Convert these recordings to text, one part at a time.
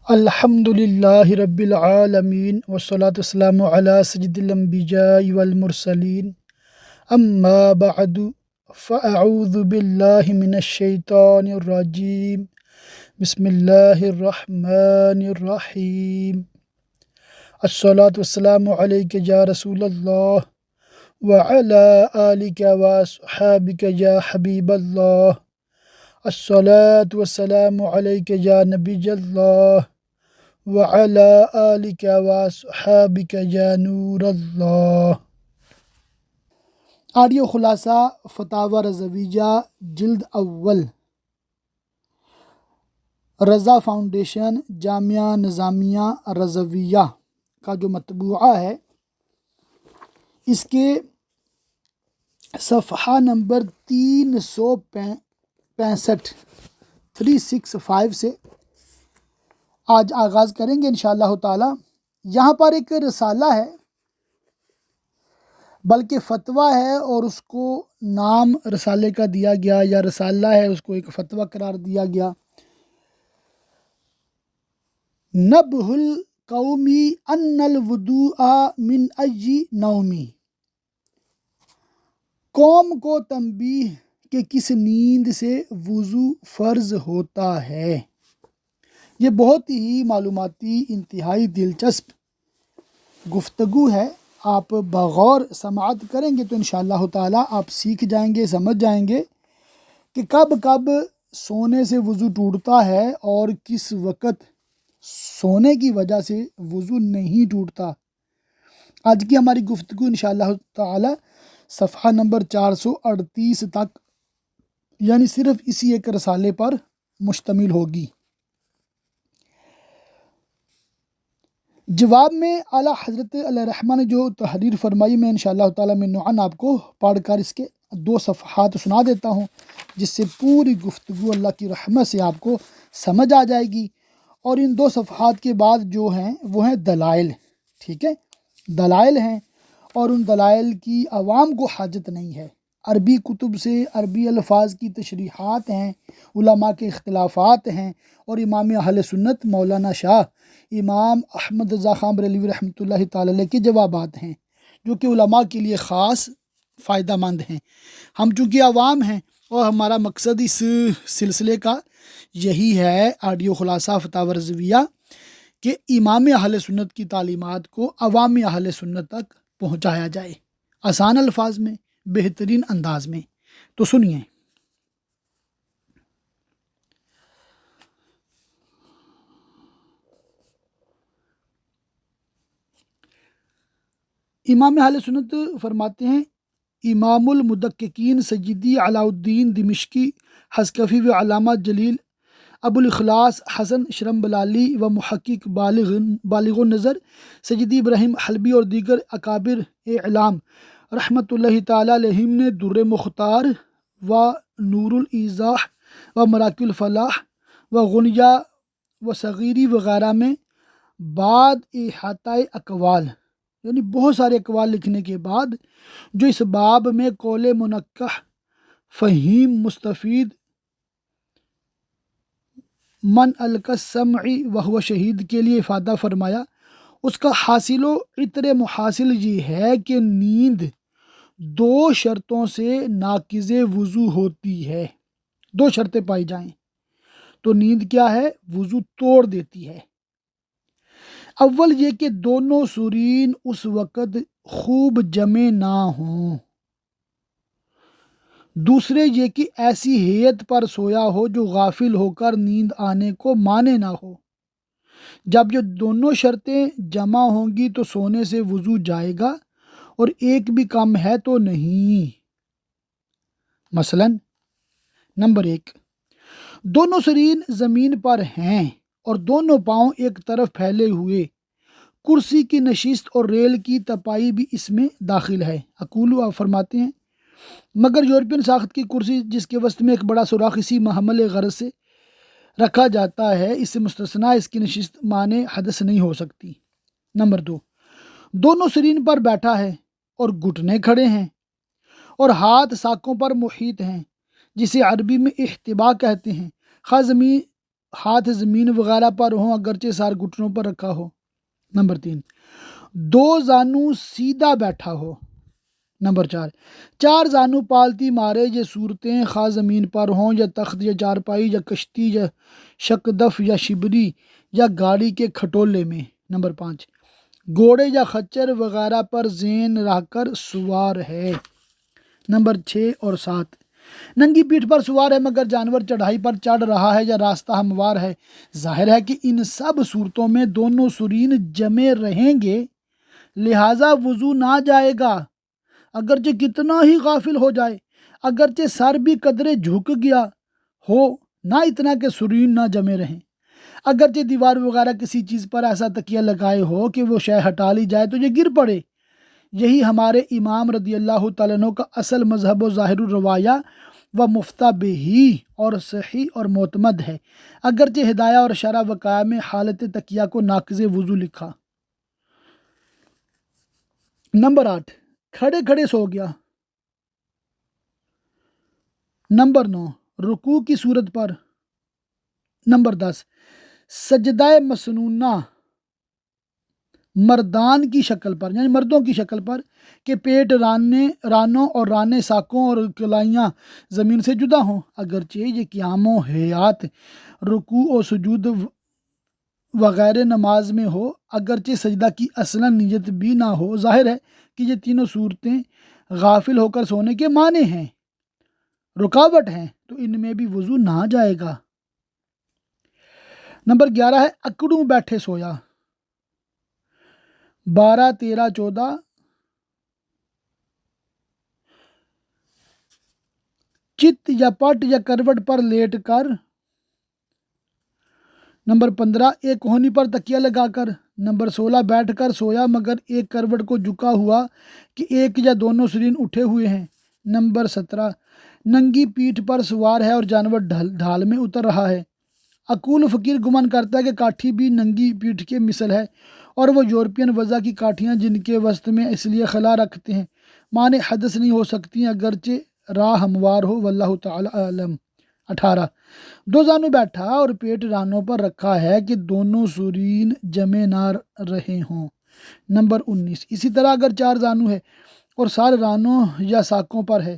الحمد للہ رب العالمین والصلاة والسلام علی سید الانبیاء والمرسلین اما بعد فاعوذ باللہ من الشیطان الرجیم بسم اللہ الرحمن الرحیم الصلاة والسلام علیک یا رسول اللہ وعلی آلک واصحابک یا حبیب اللہ الصلاة والسلام علیک یا نبی اللہ وعلی آلک واصحابک یا نور اللہ۔ آڈیو خلاصہ فتاوی رضویہ جلد اول، رضا فاؤنڈیشن جامعہ نظامیہ رضویہ کا جو مطبوعہ ہے، اس کے صفحہ نمبر 365 سے آج آغاز کریں گے انشاءاللہ تعالی۔ یہاں پر ایک رسالہ ہے، بلکہ فتویٰ ہے، اور اس کو نام رسالے کا دیا گیا، یا رسالہ ہے اس کو ایک فتویٰ قرار دیا گیا۔ نبہ القومی ان الوضوء من ای نومی، قوم کو تنبیہ کہ کس نیند سے وضو فرض ہوتا ہے۔ یہ بہت ہی معلوماتی، انتہائی دلچسپ گفتگو ہے۔ آپ بغور سماعت کریں گے تو انشاءاللہ تعالی آپ سیکھ جائیں گے، سمجھ جائیں گے کہ کب کب سونے سے وضو ٹوٹتا ہے اور کس وقت سونے کی وجہ سے وضو نہیں ٹوٹتا۔ آج کی ہماری گفتگو انشاءاللہ تعالی صفحہ نمبر 438 تک، یعنی صرف اسی ایک رسالے پر مشتمل ہوگی۔ جواب میں اعلیٰ حضرت علیہ رحمہ نے جو تحریر فرمائی، میں انشاءاللہ تعالی میں نوعاً آپ کو پڑھ کر اس کے 2 صفحات سنا دیتا ہوں، جس سے پوری گفتگو اللہ کی رحمت سے آپ کو سمجھ آ جائے گی۔ اور ان 2 صفحات کے بعد جو ہیں وہ ہیں دلائل، ٹھیک ہے، دلائل ہیں، اور ان دلائل کی عوام کو حاجت نہیں ہے۔ عربی کتب سے عربی الفاظ کی تشریحات ہیں، علماء کے اختلافات ہیں، اور امام اہل سنت مولانا شاہ امام احمد رضا خان بریلوی رحمۃ اللہ تعالی علیہ کے جوابات ہیں، جو کہ علماء کے لیے خاص فائدہ مند ہیں۔ ہم چونکہ عوام ہیں اور ہمارا مقصد اس سلسلے کا یہی ہے، آڈیو خلاصہ فتاوی رضویہ، کہ امام اہل سنت کی تعلیمات کو عوام اہل سنت تک پہنچایا جائے، آسان الفاظ میں، بہترین انداز میں۔ تو سنیے۔ امام اہل سنت فرماتے ہیں، امام المدققین سیدی علاء الدین دمشقی حسکفی و علامہ جلیل ابو الاخلاص حسن شرمبلالی و محقق بالغ النظر سیدی ابراہیم حلبی اور دیگر اکابر اعلام رحمۃ اللہ تعالی علیہم نے در مختار و نور الایضاح و مراکب الفلاح و غنیہ و صغیری وغیرہ میں بعد احاطہ اقوال، یعنی بہت سارے اقوال لکھنے کے بعد، جو اس باب میں قول منقح فہیم مستفید من القى السمع وهو شہید کے لیے افادہ فرمایا، اس کا حاصل و عطر محاصل یہ ہے کہ نیند 2 شرطوں سے ناقض وضو ہوتی ہے۔ 2 شرطیں پائی جائیں تو نیند کیا ہے؟ وضو توڑ دیتی ہے۔ اول یہ کہ دونوں سرین اس وقت خوب جمع نہ ہوں، دوسرے یہ کہ ایسی ہیئت پر سویا ہو جو غافل ہو کر نیند آنے کو مانے نہ ہو۔ جب یہ دونوں شرطیں جمع ہوں گی تو سونے سے وضو جائے گا، اور ایک بھی کم ہے تو نہیں۔ مثلا نمبر 1، دونوں سرین زمین پر ہیں اور دونوں پاؤں ایک طرف پھیلے ہوئے، کرسی کی نشست اور ریل کی تپائی بھی اس میں داخل ہے۔ اقولو، آپ فرماتے ہیں، مگر یورپین ساخت کی کرسی جس کے وسط میں ایک بڑا سوراخ اسی محمل غرض سے رکھا جاتا ہے، اس سے مستثنیٰ اس کی نشست مانع حدث نہیں ہو سکتی۔ نمبر 2، دونوں سرین پر بیٹھا ہے اور گھٹنے کھڑے ہیں اور ہاتھ ساقوں پر محیط ہیں، جسے عربی میں احتبا کہتے ہیں، ہاتھ زمین وغیرہ پر ہوں اگرچہ سر گھٹنوں پر رکھا ہو۔ نمبر 3، 2 زانو سیدھا بیٹھا ہو۔ نمبر 4، 4 زانو پالتی مارے یہ صورتیں خواہ زمین پر ہوں یا تخت یا چارپائی یا کشتی یا شکدف یا شبری یا گاڑی کے کھٹولے میں۔ نمبر 5، گھوڑے یا خچر وغیرہ پر زین رہ کر سوار ہے۔ نمبر 6 اور 7، ننگی پیٹھ پر سوار ہے مگر جانور چڑھائی پر چڑھ رہا ہے یا راستہ ہموار ہے۔ ظاہر ہے کہ ان سب صورتوں میں دونوں سرین جمے رہیں گے، لہٰذا وضو نہ جائے گا اگرچہ کتنا ہی غافل ہو جائے، اگرچہ سر بھی قدرے جھک گیا ہو، نہ اتنا کہ سرین نہ جمے رہیں۔ اگرچہ دیوار وغیرہ کسی چیز پر ایسا تکیہ لگائے ہو کہ وہ شے ہٹا لی جائے تو یہ گر پڑے۔ یہی ہمارے امام رضی اللہ تعالیٰ عنہ کا اصل مذہب و ظاہر الروایہ و مفتہ بہی اور صحیح اور معتمد ہے، اگرچہ ہدایہ اور شرح وقایع میں حالت تکیہ کو ناقض وضو لکھا۔ نمبر 8، کھڑے کھڑے سو گیا۔ نمبر 9، رکوع کی صورت پر۔ نمبر 10، سجدہ مسنونہ مردان کی شکل پر، یعنی مردوں کی شکل پر، کہ پیٹ رانوں اور رانے ساکوں اور کلائیاں زمین سے جدا ہوں، اگرچہ یہ قیام و حیات، رکوع و سجود وغیرہ نماز میں ہو، اگرچہ سجدہ کی اصلا نیت بھی نہ ہو۔ ظاہر ہے کہ یہ تینوں صورتیں غافل ہو کر سونے کے معنی ہیں، رکاوٹ ہیں، تو ان میں بھی وضو نہ جائے گا۔ نمبر 11 ہے اکڑوں بیٹھے سویا۔ 12، 13، 14، چت یا پٹ یا کروٹ پر لیٹ کر۔ نمبر 15، ایک کہنی پر تکیہ لگا کر۔ نمبر 16، بیٹھ کر سویا مگر ایک کروٹ کو جھکا ہوا کہ ایک یا دونوں سرین اٹھے ہوئے ہیں۔ نمبر 17، ننگی پیٹھ پر سوار ہے اور جانور ڈھال میں اتر رہا ہے۔ عقول فقیر گمان کرتا ہے کہ کاٹھی بھی ننگی پیٹھ کے مثل ہے، اور وہ یورپین وضع کی کاٹھیاں جن کے وسط میں اس لیے خلا رکھتے ہیں معنی حدث نہیں ہو سکتی اگرچہ راہ ہموار ہو، واللہ تعالی عالم۔ 18، 2 زانو بیٹھا اور پیٹ رانوں پر رکھا ہے کہ دونوں سرین جمے نہ رہے ہوں۔ نمبر 19، اسی طرح اگر 4 زانو ہے اور سار رانوں یا ساکوں پر ہے۔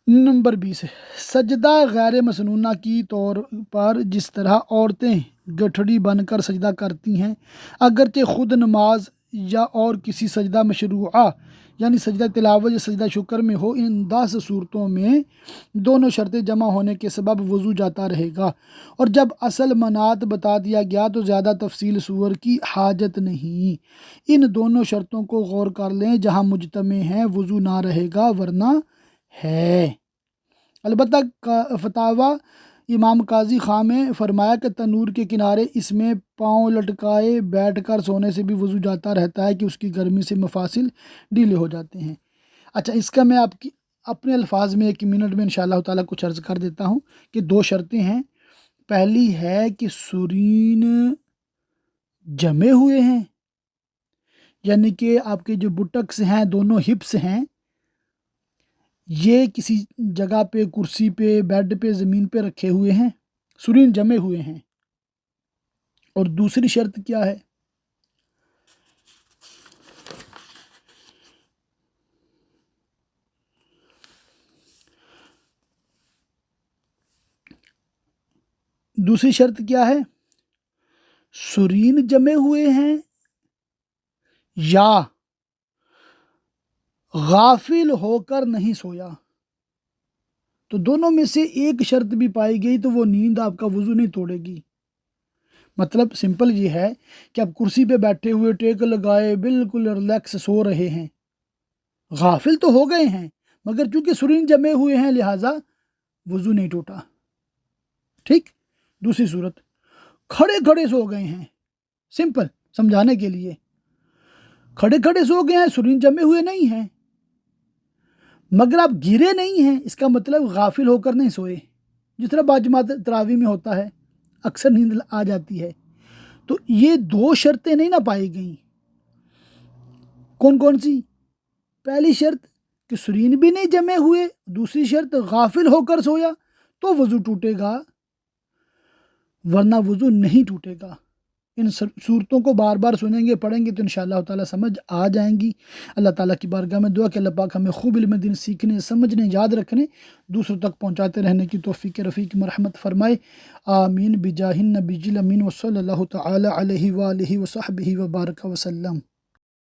نمبر 20، سجدہ غیر مسنونہ کی طور پر جس طرح عورتیں گٹھڑی بن کر سجدہ کرتی ہیں، اگرچہ خود نماز یا اور کسی سجدہ مشروعہ یعنی سجدہ تلاوت یا سجدہ شکر میں ہو، ان 10 صورتوں میں دونوں شرطیں جمع ہونے کے سبب وضو جاتا رہے گا، اور جب اصل منات بتا دیا گیا تو زیادہ تفصیل صور کی حاجت نہیں۔ ان دونوں شرطوں کو غور کر لیں، جہاں مجتمع ہیں وضو نہ رہے گا ورنہ ہے۔ البتہ فتاویٰ امام قاضی خاں میں فرمایا کہ تنور کے کنارے اس میں پاؤں لٹکائے بیٹھ کر سونے سے بھی وضو جاتا رہتا ہے کہ اس کی گرمی سے مفاصل ڈھیلے ہو جاتے ہیں۔ اچھا، اس کا میں آپ کی اپنے الفاظ میں 1 منٹ میں انشاءاللہ تعالیٰ کچھ عرض کر دیتا ہوں کہ 2 شرطیں ہیں۔ پہلی ہے کہ سرین جمے ہوئے ہیں، یعنی کہ آپ کے جو بٹکس ہیں، دونوں ہپس ہیں، یہ کسی جگہ پہ، کرسی پہ، بیڈ پہ، زمین پہ رکھے ہوئے ہیں، سرین جمے ہوئے ہیں۔ اور دوسری شرط کیا ہے؟ دوسری شرط کیا ہے؟ سرین جمے ہوئے ہیں یا غافل ہو کر نہیں سویا، تو دونوں میں سے ایک شرط بھی پائی گئی تو وہ نیند آپ کا وضو نہیں توڑے گی۔ مطلب سمپل یہ ہے کہ آپ کرسی پہ بیٹھے ہوئے ٹیک لگائے بالکل ریلیکس سو رہے ہیں، غافل تو ہو گئے ہیں مگر چونکہ سرین جمے ہوئے ہیں لہٰذا وضو نہیں ٹوٹا۔ ٹھیک۔ دوسری صورت، کھڑے کھڑے سو گئے ہیں، سمپل سمجھانے کے لیے، کھڑے کھڑے سو گئے ہیں، سرین جمے ہوئے نہیں ہیں مگر آپ گرے نہیں ہیں، اس کا مطلب غافل ہو کر نہیں سوئے، جس طرح باجماعت تراویح میں ہوتا ہے، اکثر نیند آ جاتی ہے۔ تو یہ 2 شرطیں نہیں نہ پائی گئیں۔ کون کون سی؟ پہلی شرط کہ سرین بھی نہیں جمے ہوئے، دوسری شرط غافل ہو کر سویا، تو وضو ٹوٹے گا۔ ورنہ وضو نہیں ٹوٹے گا۔ ان صورتوں کو بار بار سنیں گے، پڑھیں گے تو انشاءاللہ تعالیٰ سمجھ آ جائیں گی۔ اللہ تعالیٰ کی بارگاہ میں دعا کہ اللہ پاک ہمیں خوب علم دین سیکھنے، سمجھنے، یاد رکھنے، دوسروں تک پہنچاتے رہنے کی توفیق رفیق مرحمت فرمائے، آمین بجاہ النبی الامین وصلی اللہ تعالیٰ علیہ وآلہ وصحبہ وبارک وسلم۔